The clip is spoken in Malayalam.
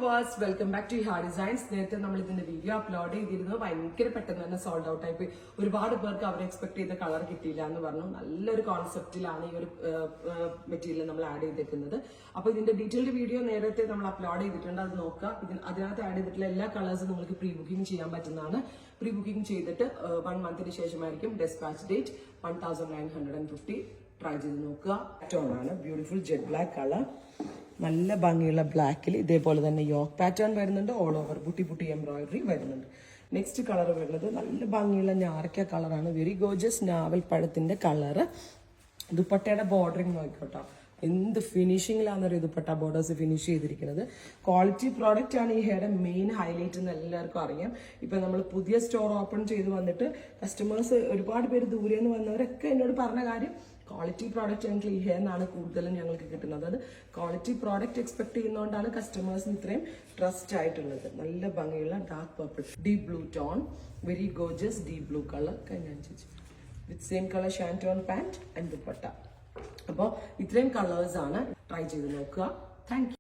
വ്യൂവേഴ്സ്, വെൽക്കം ബാക്ക് ടു ഹാർ ഡിസൈൻസ്. നേരത്തെ നമ്മൾ ഇതിന്റെ വീഡിയോ അപ്ലോഡ് ചെയ്തിരുന്നു. ഭയങ്കര പെട്ടെന്ന് തന്നെ സോൾഡ് ഔട്ട് ആയി പോയി. ഒരുപാട് പേർക്ക് അവർ എക്സ്പെക്ട് ചെയ്ത കളർ കിട്ടിയില്ല എന്ന് പറഞ്ഞു. നല്ലൊരു കോൺസെപ്റ്റിലാണ് ഈ ഒരു മെറ്റീരിയൽ നമ്മൾ ആഡ് ചെയ്തിരിക്കുന്നത്. അപ്പൊ ഇതിന്റെ ഡീറ്റെയിൽഡ് വീഡിയോ നേരത്തെ നമ്മൾ അപ്ലോഡ് ചെയ്തിട്ടുണ്ട്, അത് നോക്കുക. അതിനകത്ത് ആഡ് ചെയ്തിട്ടുള്ള എല്ലാ കളേഴ്സും നിങ്ങൾക്ക് പ്രീ ബുക്കിംഗ് ചെയ്യാൻ പറ്റുന്നതാണ്. പ്രീ ബുക്കിംഗ് ചെയ്തിട്ട് 1 മന്തിന് ശേഷമായിരിക്കും ഡെസ്പാച്ച് ഡേറ്റ്. 1950 ട്രൈ ചെയ്ത് നോക്കുക. പാറ്റേൺ ആണ് ബ്യൂട്ടിഫുൾ ജെറ്റ് ബ്ലാക്ക് കളർ, നല്ല ഭംഗിയുള്ള ബ്ലാക്കിൽ ഇതേപോലെ തന്നെ യോക്ക് പാറ്റേൺ വരുന്നുണ്ട്. ഓൾ ഓവർ ബുട്ടി എംബ്രോയിഡറി വരുന്നുണ്ട്. നെക്സ്റ്റ് കളർ വരുന്നത് നല്ല ഭംഗിയുള്ള ഞാറക്ക കളറാണ്. വെരി ഗോർജസ് നാവൽ പഴത്തിന്റെ കളറ്. ദുപ്പട്ടയുടെ ബോർഡറിങ് നോക്കിക്കോട്ടോ, എന്ത് ഫിനിഷിങ്ങിലാണെന്നൊരു ദുപ്പട്ട ബോർഡേഴ്സ് ഫിനിഷ് ചെയ്തിരിക്കുന്നത്. ക്വാളിറ്റി പ്രോഡക്റ്റ് ആണ് ഈ ഹെയറുടെ മെയിൻ ഹൈലൈറ്റ് എന്ന് എല്ലാവർക്കും അറിയാം. ഇപ്പൊ നമ്മൾ പുതിയ സ്റ്റോർ ഓപ്പൺ ചെയ്ത് വന്നിട്ട് കസ്റ്റമേഴ്സ് ഒരുപാട് പേര് ദൂരെ നിന്ന് വന്നവരൊക്കെ എന്നോട് പറഞ്ഞ കാര്യം, ക്വാളിറ്റി പ്രോഡക്റ്റ് ഞങ്ങൾക്ക് ഈ ഹെയറിനാണ് കൂടുതലും ഞങ്ങൾക്ക് കിട്ടുന്നത്. അത് ക്വാളിറ്റി പ്രോഡക്റ്റ് എക്സ്പെക്ട് ചെയ്യുന്നതുകൊണ്ടാണ് കസ്റ്റമേഴ്സിന് ഇത്രയും ട്രസ്റ്റ് ആയിട്ടുള്ളത്. നല്ല ഭംഗിയുള്ള dark purple, deep blue tone, very gorgeous deep blue colour കഴിഞ്ഞ with same colour shantoon pant and dupatta. അപ്പോൾ ഇത്രയും കളേഴ്സ് ആണ്. ട്രൈ ചെയ്ത് നോക്കുക. Thank U.